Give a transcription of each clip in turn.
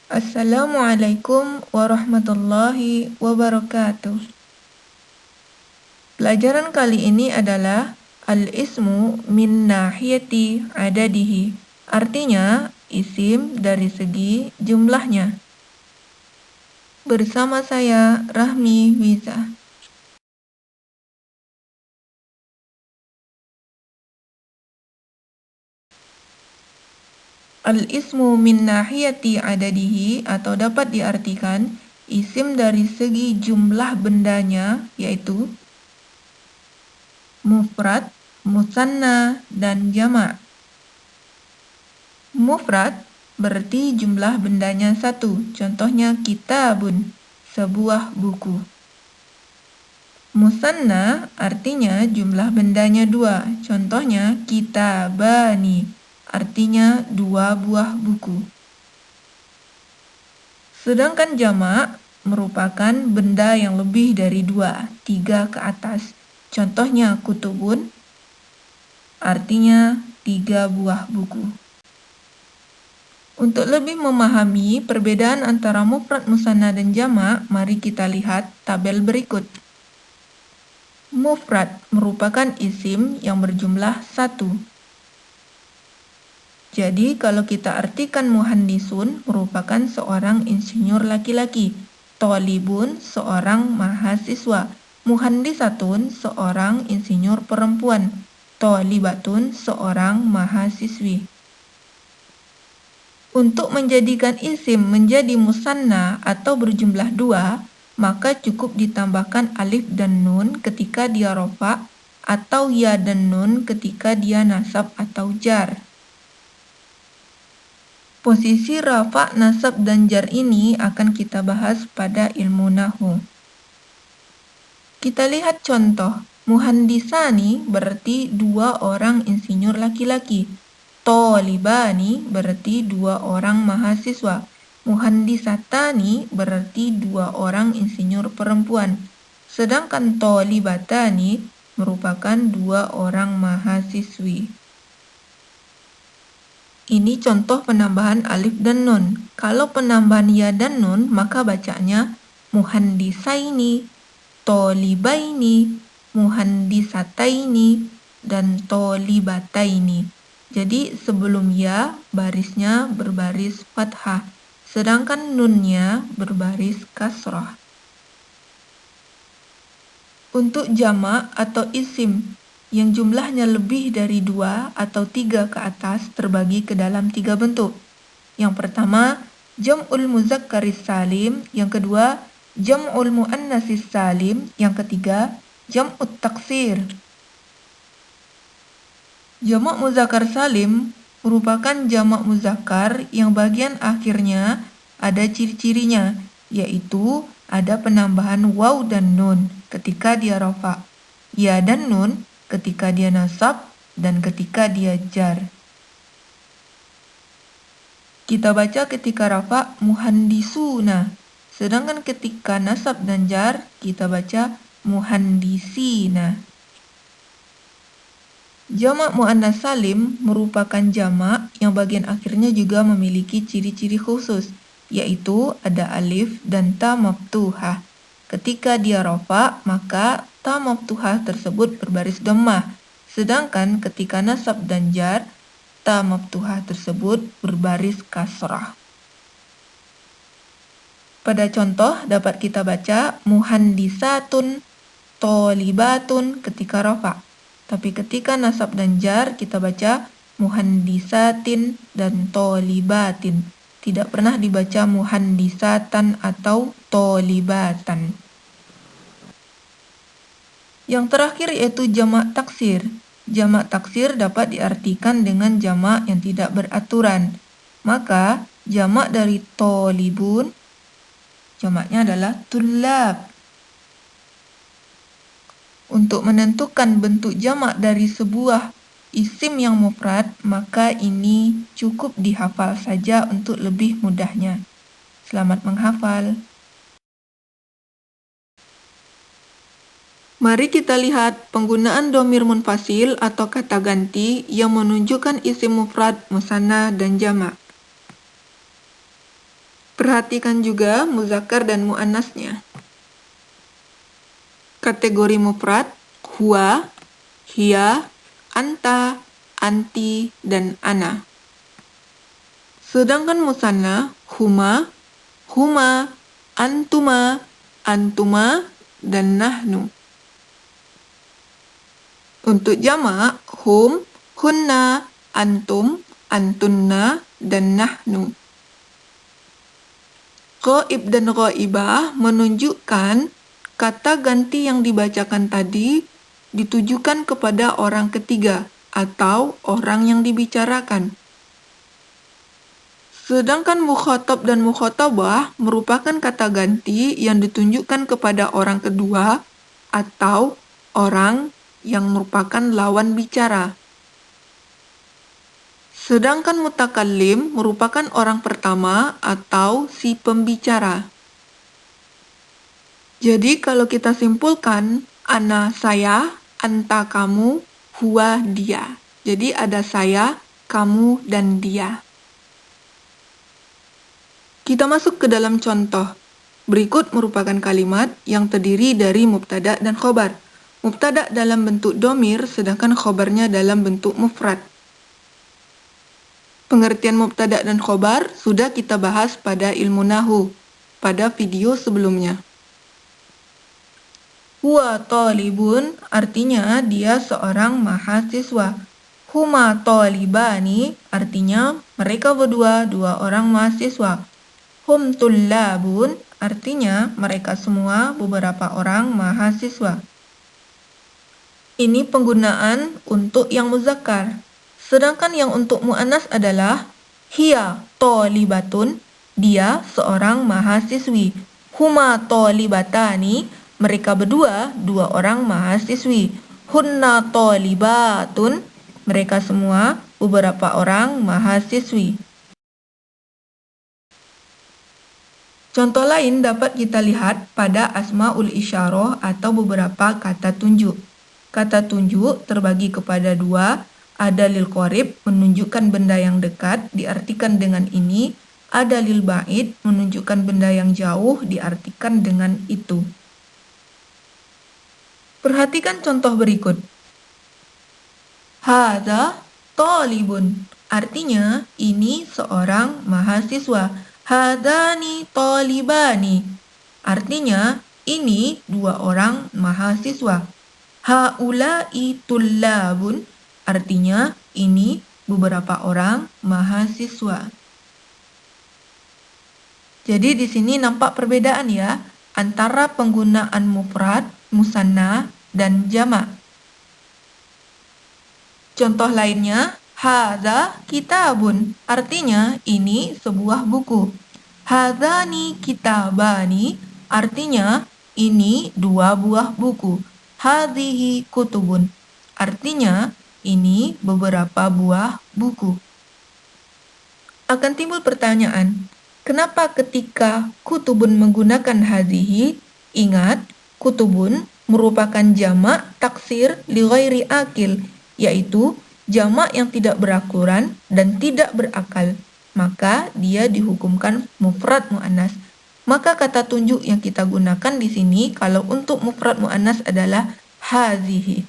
Assalamualaikum warahmatullahi wabarakatuh. Pelajaran kali ini adalah al-ismu min nahiyati adadihi. Artinya, isim dari segi jumlahnya. Bersama saya, Rahmi Wiza. Al-ismu min nahiyati adadihi atau dapat diartikan isim dari segi jumlah bendanya, yaitu mufrad, musanna, dan jama'. Mufrad berarti jumlah bendanya satu, contohnya kitabun, sebuah buku. Musanna artinya jumlah bendanya dua, contohnya kitabani, artinya dua buah buku. Sedangkan jamak merupakan benda yang lebih dari dua, tiga ke atas, contohnya kutubun, artinya tiga buah buku. Untuk lebih memahami perbedaan antara mufrad, musanna, dan jamak, mari kita lihat tabel berikut. Mufrad merupakan isim yang berjumlah satu. Jadi kalau kita artikan muhandisun merupakan seorang insinyur laki-laki, tolibun seorang mahasiswa, muhandisatun seorang insinyur perempuan, tolibatun seorang mahasiswi. Untuk menjadikan isim menjadi musanna atau berjumlah dua, maka cukup ditambahkan alif dan nun ketika dia rofa atau ya dan nun ketika dia nasab atau jar. Posisi rafa, nasab, dan jar ini akan kita bahas pada ilmu nahwu. Kita lihat contoh. Muhandisani berarti dua orang insinyur laki-laki. Tolibani berarti dua orang mahasiswa. Muhandisatani berarti dua orang insinyur perempuan. Sedangkan tolibatani merupakan dua orang mahasiswi. Ini contoh penambahan alif dan nun. Kalau penambahan ya dan nun, maka bacanya muhandisaini, tolibaini, muhandisataini, dan tolibataini. Jadi sebelum ya, barisnya berbaris fathah, sedangkan nunnya berbaris kasrah. Untuk jamak atau isim yang jumlahnya lebih dari dua atau tiga ke atas terbagi ke dalam tiga bentuk. Yang pertama, jam'ul muzakkaris salim. Yang kedua, jam'ul muannatsis salim. Yang ketiga, jam'ut taksir. Jamak muzakkar salim merupakan jamak muzakkar yang bagian akhirnya ada ciri-cirinya, yaitu ada penambahan waw dan nun ketika dia rafa, ya dan nun ketika dia nasab, dan ketika dia jar. Kita baca ketika rafa muhandisuna, sedangkan ketika nasab dan jar kita baca muhandisina. Jamak muannats salim merupakan jamak yang bagian akhirnya juga memiliki ciri-ciri khusus, yaitu ada alif dan ta maftuhah. Ketika dia rafa, maka ta maftuhah tersebut berbaris dhammah, sedangkan ketika nasab dan jar, ta maftuhah tersebut berbaris kasrah. Pada contoh dapat kita baca muhandisatun, tolibatun ketika rafa. Tapi ketika nasab dan jar kita baca muhandisatin dan tolibatin. Tidak pernah dibaca muhandisatan atau tolibatan. Yang terakhir yaitu jamak taksir. Jamak taksir dapat diartikan dengan jamak yang tidak beraturan. Maka jamak dari tolibun, jamaknya adalah tullab. Untuk menentukan bentuk jamak dari sebuah isim yang mufrad, maka ini cukup dihafal saja untuk lebih mudahnya. Selamat menghafal. Mari kita lihat penggunaan dhamir munfasil atau kata ganti yang menunjukkan isim mufrad, musanna, dan jamak. Perhatikan juga muzakkar dan muannasnya. Kategori mufrad, huwa, hiya, anta, anti, dan ana. Sedangkan musanna, huma, huma, antuma, antuma, dan nahnu. Untuk jamak, hum, hunna, antum, antunna, dan nahnu. Ghaib dan ghaibah menunjukkan kata ganti yang dibacakan tadi ditujukan kepada orang ketiga atau orang yang dibicarakan. Sedangkan mukhatab dan mukhatabah merupakan kata ganti yang ditunjukkan kepada orang kedua atau orang yang merupakan lawan bicara. Sedangkan mutakallim merupakan orang pertama atau si pembicara. Jadi kalau kita simpulkan, ana saya, anta kamu, huwa dia. Jadi ada saya, kamu, dan dia. Kita masuk ke dalam contoh. Berikut merupakan kalimat yang terdiri dari mubtada dan khobar. Mubtada dalam bentuk domir, sedangkan khobarnya dalam bentuk mufrad. Pengertian mubtada dan khobar sudah kita bahas pada ilmu nahu, pada video sebelumnya. Huwa talibun artinya dia seorang mahasiswa. Huma talibani artinya mereka berdua dua orang mahasiswa. Hum tullabun artinya mereka semua beberapa orang mahasiswa. Ini penggunaan untuk yang muzakkar. Sedangkan yang untuk mu'annas adalah hiya talibatun, dia seorang mahasiswi. Huma talibatani, mereka berdua dua orang mahasiswi. Hunna talibatun, mereka semua beberapa orang mahasiswi. Contoh lain dapat kita lihat pada asmaul isyarah atau beberapa kata tunjuk. Kata tunjuk terbagi kepada dua. Ada lil qorib menunjukkan benda yang dekat diartikan dengan ini, ada lil ba'id menunjukkan benda yang jauh diartikan dengan itu. Perhatikan contoh berikut. Hadza talibun artinya ini seorang mahasiswa. Hadzani talibani artinya ini dua orang mahasiswa. Haula'i tullabun artinya ini beberapa orang mahasiswa. Jadi di sini nampak perbedaan ya antara penggunaan mufrad, musanna, dan jamak. Contoh lainnya, hadza kitabun artinya ini sebuah buku. Hadzani kitabani artinya ini dua buah buku. Hadhihi kutubun artinya ini beberapa buah buku. Akan timbul pertanyaan, kenapa ketika kutubun menggunakan hadhihi, ingat kutubun merupakan jamak taksir li ghairi akil, yaitu jamak yang tidak berakuran dan tidak berakal, maka dia dihukumkan mufrad muannas. Maka kata tunjuk yang kita gunakan di sini kalau untuk mufrad muannas adalah hadhihi.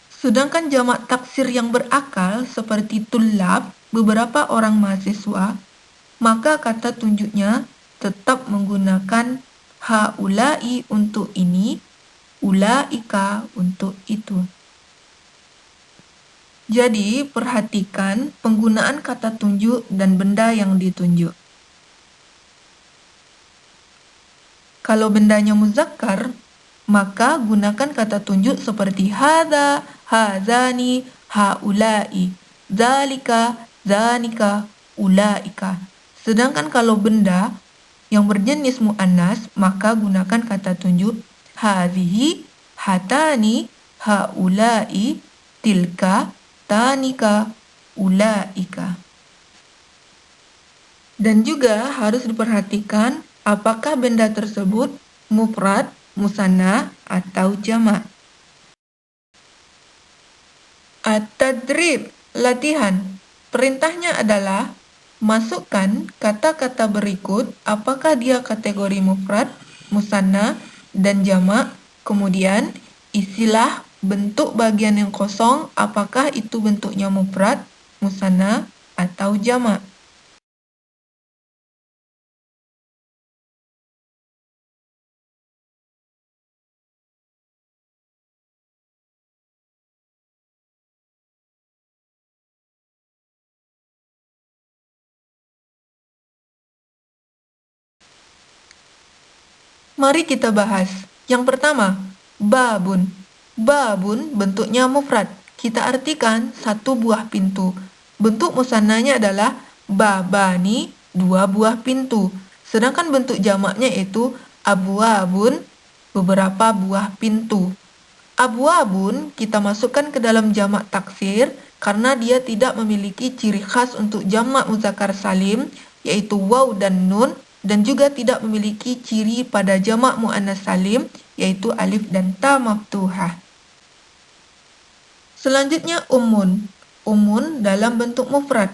Sedangkan jamak taksir yang berakal seperti tullab, beberapa orang mahasiswa, maka kata tunjuknya tetap menggunakan haula'i untuk ini, ulaika untuk itu. Jadi, perhatikan penggunaan kata tunjuk dan benda yang ditunjuk. Kalau bendanya muzakkar, maka gunakan kata tunjuk seperti hadza, hadzani, haula'i, dzalika, dzanika, ulaika. Sedangkan kalau benda yang berjenis muannas, maka gunakan kata tunjuk hadhihi, hatani, haula'i, tilka, tanika, ulaika. Dan juga harus diperhatikan apakah benda tersebut mufrad, musanna, atau jamak. At-tadrib, latihan. Perintahnya adalah Masukkan kata-kata berikut apakah dia kategori mufrad, musanna, dan jamak. Kemudian isilah bentuk bagian yang kosong apakah itu bentuknya mufrad, musanna, atau jamak. Mari kita bahas. Yang pertama, babun. Babun bentuknya mufrad. Kita artikan satu buah pintu. Bentuk musannanya adalah babani, dua buah pintu. Sedangkan bentuk jamaknya yaitu abwabun, beberapa buah pintu. Abwabun kita masukkan ke dalam jamak taksir karena dia tidak memiliki ciri khas untuk jamak muzakkar salim, yaitu waw dan nun, dan juga tidak memiliki ciri pada jamak muannas salim, yaitu alif dan ta maftuhah. Selanjutnya ummun. Ummun dalam bentuk mufrad,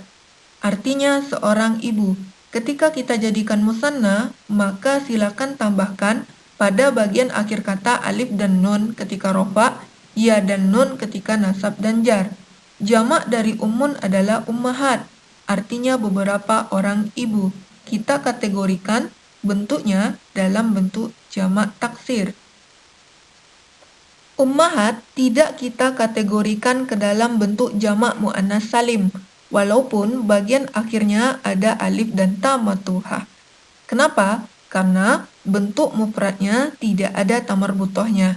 artinya seorang ibu. Ketika kita jadikan musanna, maka silakan tambahkan pada bagian akhir kata alif dan nun ketika rofa, ya dan nun ketika nasab dan jar. Jamak dari ummun adalah ummahat, artinya beberapa orang ibu. Kita kategorikan bentuknya dalam bentuk jamak taksir. Ummahat tidak kita kategorikan ke dalam bentuk jamak muannas salim, walaupun bagian akhirnya ada alif dan ta maftuhah. Kenapa? Karena bentuk mufradnya tidak ada ta marbutohnya.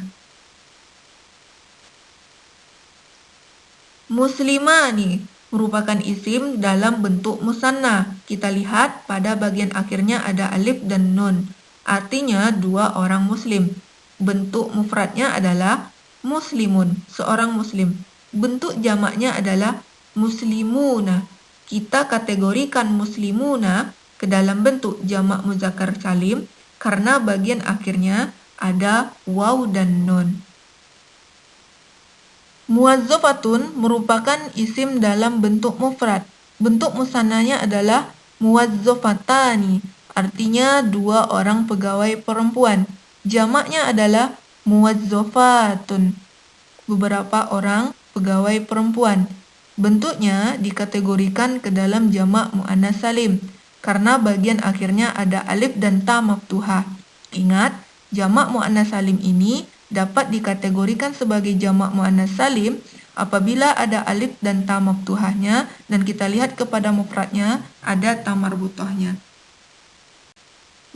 Muslimani merupakan isim dalam bentuk musanna. Kita lihat pada bagian akhirnya ada alif dan nun. Artinya dua orang muslim. Bentuk mufradnya adalah muslimun, seorang muslim. Bentuk jamaknya adalah muslimuna. Kita kategorikan muslimuna ke dalam bentuk jamak muzakkar salim karena bagian akhirnya ada waw dan nun. Muwazzafatun merupakan isim dalam bentuk mufrad. Bentuk musannanya adalah muwazzafatani, artinya dua orang pegawai perempuan. Jamaknya adalah muwazzafatun, beberapa orang pegawai perempuan. Bentuknya dikategorikan ke dalam jamak muannas salim karena bagian akhirnya ada alif dan ta maftuhah. Ingat, jamak muannas salim ini dapat dikategorikan sebagai jamak muannas salim apabila ada alif dan ta maftuhahnya dan kita lihat kepada mufradnya ada ta marbutohnya.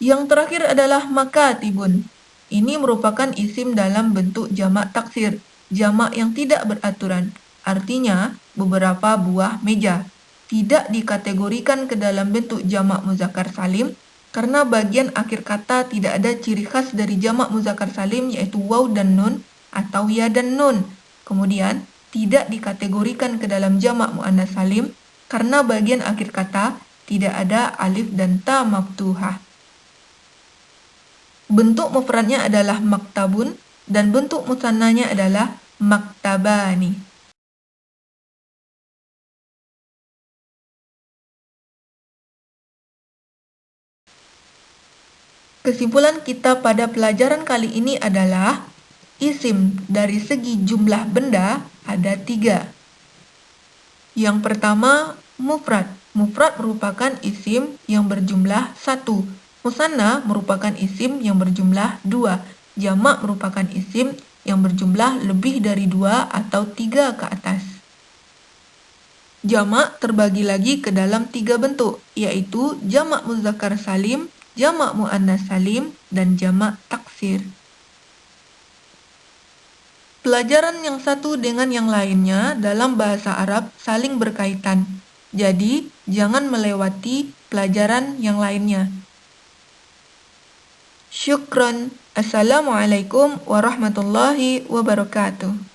Yang terakhir adalah makatibun. Ini merupakan isim dalam bentuk jamak taksir, jamak yang tidak beraturan. Artinya beberapa buah meja. Tidak dikategorikan ke dalam bentuk jamak muzakkar salim karena bagian akhir kata tidak ada ciri khas dari jamak muzakkar salim yaitu waw dan nun atau ya dan nun. Kemudian tidak dikategorikan ke dalam jamak muannas salim karena bagian akhir kata tidak ada alif dan ta maftuhah. Bentuk mufradnya adalah maktabun dan bentuk musannanya adalah maktabani. Kesimpulan kita pada pelajaran kali ini adalah isim dari segi jumlah benda ada 3. Yang pertama, mufrad. Mufrad merupakan isim yang berjumlah 1. Musanna merupakan isim yang berjumlah 2. Jamak merupakan isim yang berjumlah lebih dari 2 atau 3 ke atas. Jamak terbagi lagi ke dalam 3 bentuk, yaitu jamak muzakkar salim, jamak muannas salim, dan jamak taksir. Pelajaran yang satu dengan yang lainnya dalam bahasa Arab saling berkaitan. Jadi, jangan melewati pelajaran yang lainnya. Syukron. Assalamualaikum warahmatullahi wabarakatuh.